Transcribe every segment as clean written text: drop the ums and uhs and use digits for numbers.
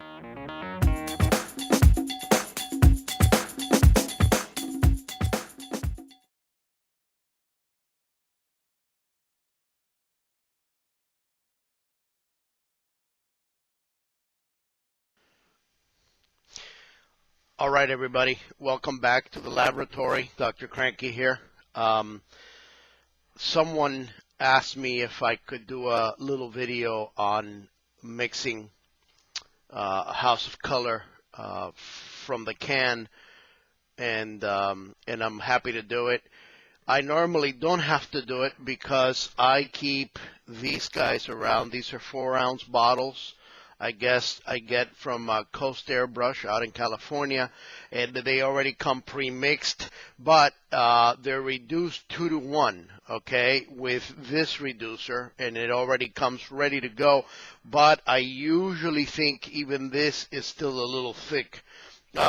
All right, everybody. Welcome back to the laboratory. Dr. Cranky here. Someone asked me if I could do a little video on mixing House of Color from the can, and I'm happy to do it. I normally don't have to do it because I keep these guys around. These are 4-ounce bottles. I guess I get from Coast Airbrush out in California, and they already come pre-mixed, but they're reduced 2 to 1, okay, with this reducer, and it already comes ready to go. But I usually think even this is still a little thick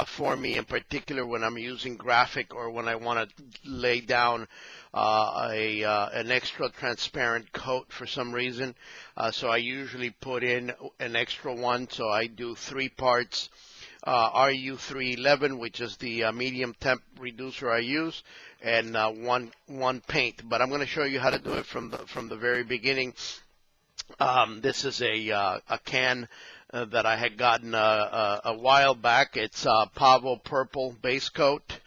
for me, in particular when I'm using graphic or when I want to lay down an extra transparent coat for some reason. So I usually put in an extra one. So I do 3 parts RU311, which is the medium temp reducer I use, and one paint. But I'm going to show you how to do it from the very beginning. This is a can that I had gotten a while back. It's Pavo Purple base coat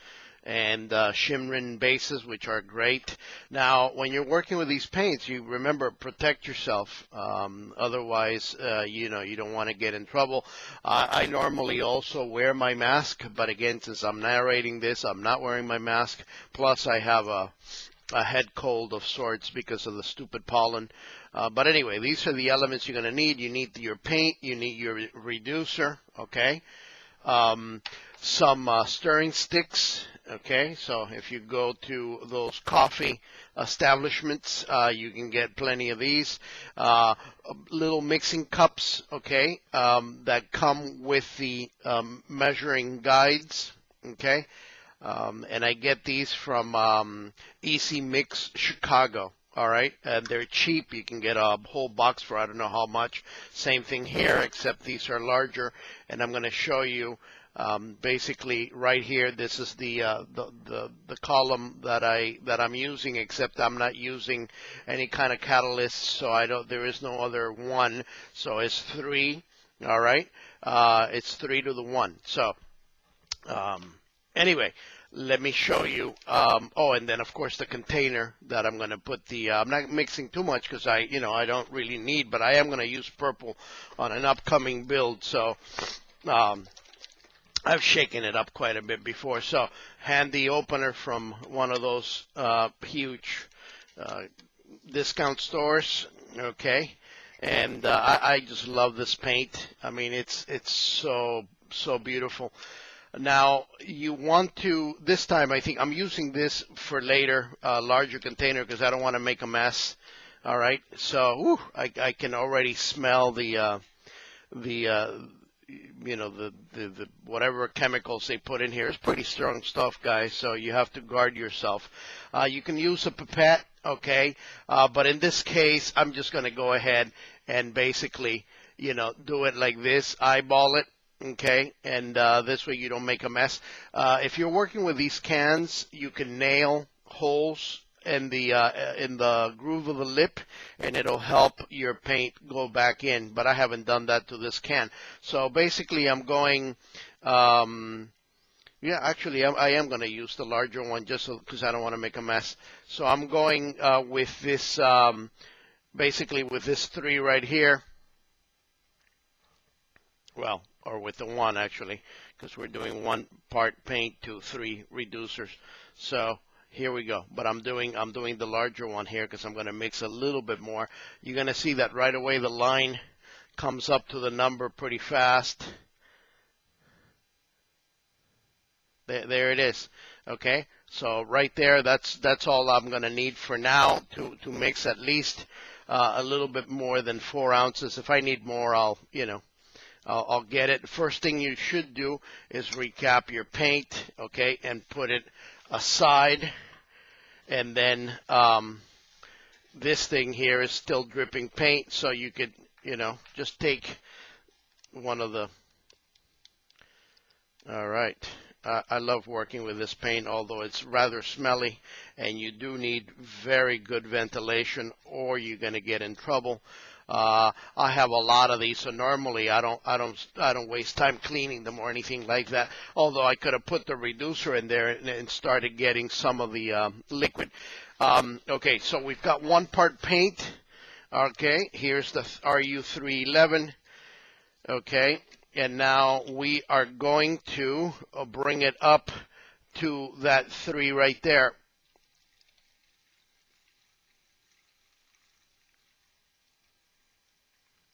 and shimmering bases, which are great. Now, when you're working with these paints, you remember, protect yourself. Otherwise, you don't want to get in trouble. I normally also wear my mask, but again, since I'm narrating this, I'm not wearing my mask. Plus, I have a head cold of sorts because of the stupid pollen. But anyway, these are the elements you're going to need. You need your paint, you need your reducer, okay? Some stirring sticks, okay? So if you go to those coffee establishments, you can get plenty of these. Little mixing cups, okay, that come with the measuring guides, okay? And I get these from Easy Mix Chicago. All right, and they're cheap. You can get a whole box for I don't know how much. Same thing here, except these are larger. And I'm going to show you basically right here. This is the column that I'm using, except I'm not using any kind of catalyst, so there is no other one. So it's 3. All right, it's 3 to the 1. So anyway, let me show you. Oh, and then of course the container that I'm going to put the. I'm not mixing too much because I don't really need, but I am going to use purple on an upcoming build. So I've shaken it up quite a bit before. So handy opener from one of those huge discount stores. Okay, and I just love this paint. I mean, it's so beautiful. Now, you want to, this time I think I'm using this for later, larger container, because I don't want to make a mess. All right, so I can already smell the whatever chemicals they put in here. It's pretty strong stuff, guys, so you have to guard yourself. You can use a pipette, okay, but in this case, I'm just going to go ahead and basically, do it like this, eyeball it. Okay, and this way you don't make a mess. If you're working with these cans, you can nail holes in the groove of the lip, and it'll help your paint go back in. But I haven't done that to this can. So basically, I'm going. Yeah, actually, I am going to use the larger one just because I don't want to make a mess. So I'm going with this, basically with this 3 right here. Well, or with the 1 actually, because we're doing 1 part paint to 3 reducers. So here we go. But I'm doing the larger one here because I'm going to mix a little bit more. You're going to see that right away the line comes up to the number pretty fast. There it is. Okay, so right there, that's all I'm going to need for now to mix at least a little bit more than 4 ounces. If I need more, I'll get it. First thing you should do is recap your paint, okay, and put it aside. And then this thing here is still dripping paint, so you could, just take one of the All right. I love working with this paint, although it's rather smelly, and you do need very good ventilation, or you're going to get in trouble. I have a lot of these, so normally I don't waste time cleaning them or anything like that. Although I could have put the reducer in there and started getting some of the liquid. Okay, so we've got 1 part paint. Okay, here's the RU311. Okay, and now we are going to bring it up to that 3 right there.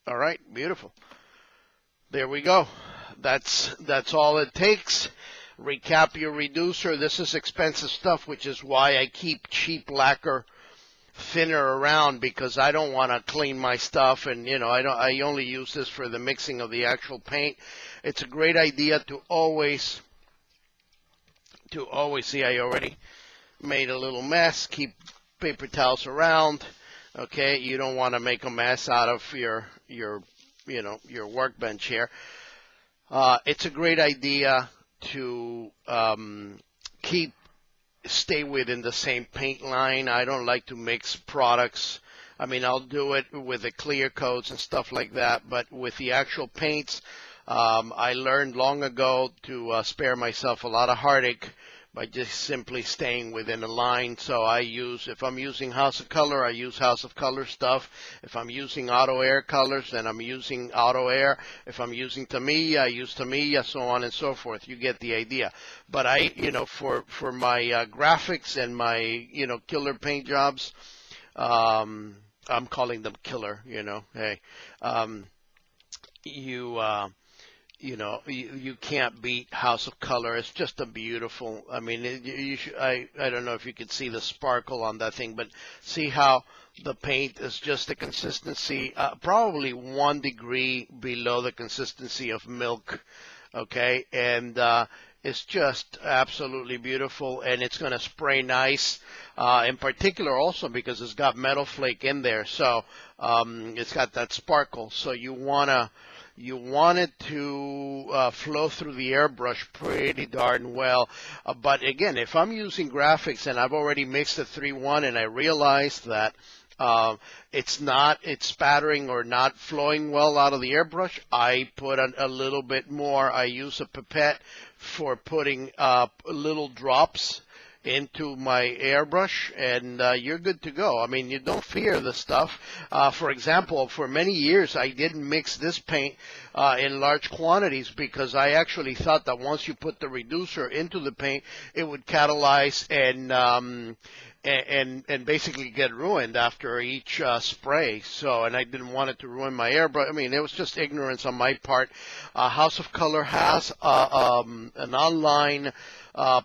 All right, beautiful. There we go. That's all it takes. Recap your reducer. This is expensive stuff, which is why I keep cheap lacquer thinner around, because I don't want to clean my stuff, and I only use this for the mixing of the actual paint. It's a great idea to always see, I already made a little mess. Keep paper towels around. Okay, you don't want to make a mess out of your workbench here. It's a great idea to stay within the same paint line. I don't like to mix products. I mean, I'll do it with the clear coats and stuff like that, but with the actual paints, I learned long ago to spare myself a lot of heartache by just simply staying within a line. So if I'm using House of Kolor, I use House of Kolor stuff. If I'm using Auto Air colors, then I'm using Auto Air. If I'm using Tamiya, I use Tamiya, so on and so forth. You get the idea. But for my graphics and my, killer paint jobs, I'm calling them killer, hey, you can't beat House of Kolor. It's just a beautiful. I mean, I don't know if you could see the sparkle on that thing, but see how the paint is just the consistency, probably 1 degree below the consistency of milk. Okay, and it's just absolutely beautiful, and it's going to spray nice. In particular, also because it's got metal flake in there, so it's got that sparkle. So you want it to flow through the airbrush pretty darn well. But again, if I'm using graphics and I've already mixed the 3-1 and I realize that it's spattering or not flowing well out of the airbrush, I put a little bit more. I use a pipette for putting little drops into my airbrush, and you're good to go. I mean, you don't fear the stuff. For example, for many years I didn't mix this paint in large quantities, because I actually thought that once you put the reducer into the paint, it would catalyze and basically get ruined after each spray. So, and I didn't want it to ruin my airbrush. I mean, it was just ignorance on my part. House of Kolor has an online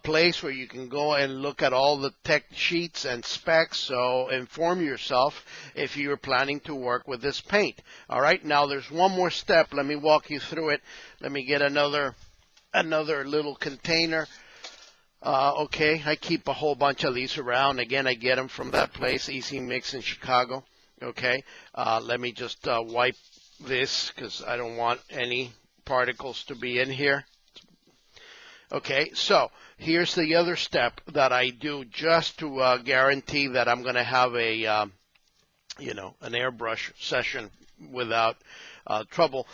place where you can go and look at all the tech sheets and specs, so inform yourself if you're planning to work with this paint. All right, now there's one more step. Let me walk you through it. Let me get another little container. Okay, I keep a whole bunch of these around. Again, I get them from that place, Easy Mix in Chicago. Okay, let me just wipe this, because I don't want any particles to be in here. Okay, so here's the other step that I do just to guarantee that I'm going to have a, an airbrush session without trouble.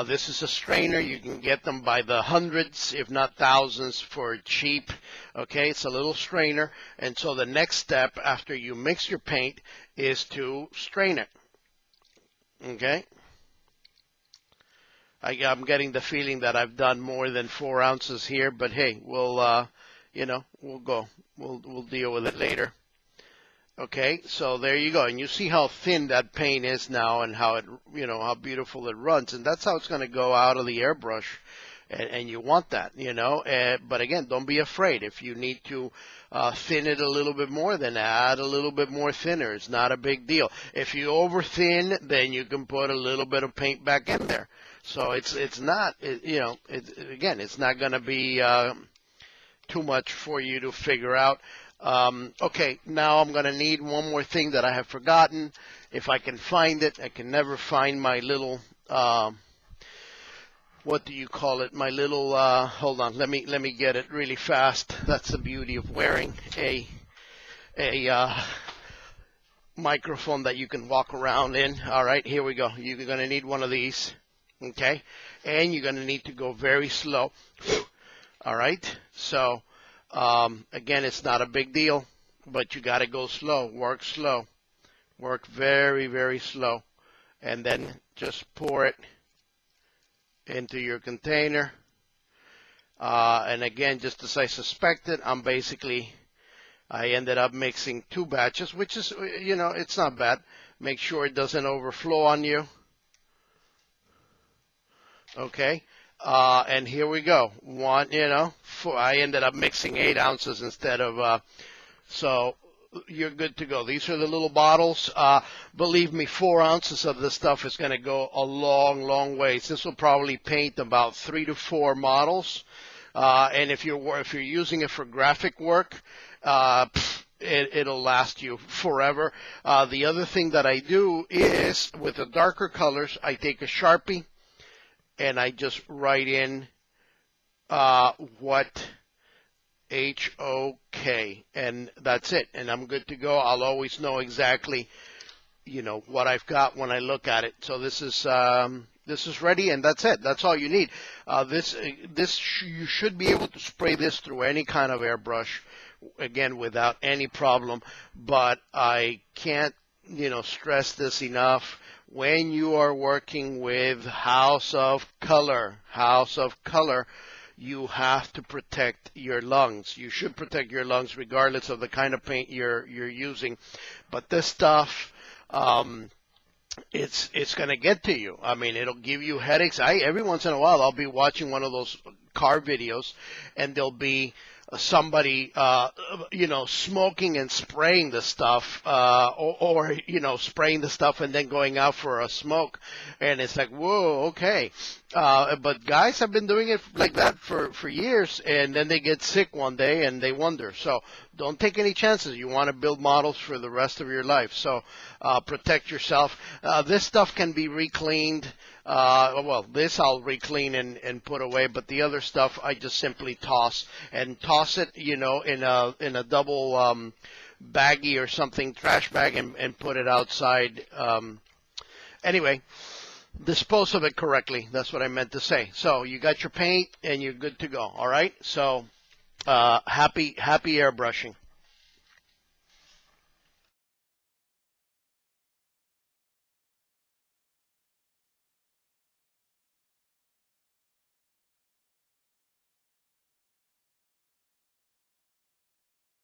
This is a strainer. You can get them by the hundreds, if not thousands, for cheap. Okay, it's a little strainer. And so the next step after you mix your paint is to strain it. Okay. I'm getting the feeling that I've done more than 4 ounces here, but hey, we'll deal with it later. Okay, so there you go, and you see how thin that paint is now, and how how beautiful it runs, and that's how it's going to go out of the airbrush, and you want that, But again, don't be afraid. If you need to thin it a little bit more, then add a little bit more thinner. It's not a big deal. If you over thin, then you can put a little bit of paint back in there. So it's not, again, it's not going to be too much for you to figure out. Okay, now I'm going to need one more thing that I have forgotten. If I can find it, I can never find my little what do you call it? My little hold on, let me get it really fast. That's the beauty of wearing a microphone that you can walk around in. All right, here we go. You're going to need one of these, okay? And you're going to need to go very slow. All right, so again, it's not a big deal, but you got to go slow. Work very, very slow, and then just pour it into your container. And again, just as I suspected, I ended up mixing 2 batches, which is, it's not bad. Make sure it doesn't overflow on you. Okay. And here we go. I ended up mixing 8 ounces instead of, so you're good to go. These are the little bottles. Believe me, 4 ounces of this stuff is going to go a long, long ways. This will probably paint about 3 to 4 models. And if you're using it for graphic work, it'll last you forever. The other thing that I do is with the darker colors, I take a Sharpie and I just write in what HOK, and that's it, and I'm good to go. I'll always know exactly, what I've got when I look at it. So this is ready, and that's it. That's all you need. You should be able to spray this through any kind of airbrush, again, without any problem. But I can't, stress this enough. When you are working with House of Kolor, you have to protect your lungs. You should protect your lungs regardless of the kind of paint you're using. But this stuff, it's going to get to you. I mean, it'll give you headaches. Every once in a while, I'll be watching one of those car videos, and there'll be somebody, smoking and spraying the stuff, or spraying the stuff and then going out for a smoke. And it's like, whoa, okay. But guys have been doing it like that for years, and then they get sick one day and they wonder. So don't take any chances. You want to build models for the rest of your life. So protect yourself. This stuff can be recleaned. This I'll reclean and put away, but the other stuff I just simply toss it, in a double baggie or something, trash bag, and put it outside. Anyway, dispose of it correctly. That's what I meant to say. So you got your paint and you're good to go. All right. So happy airbrushing.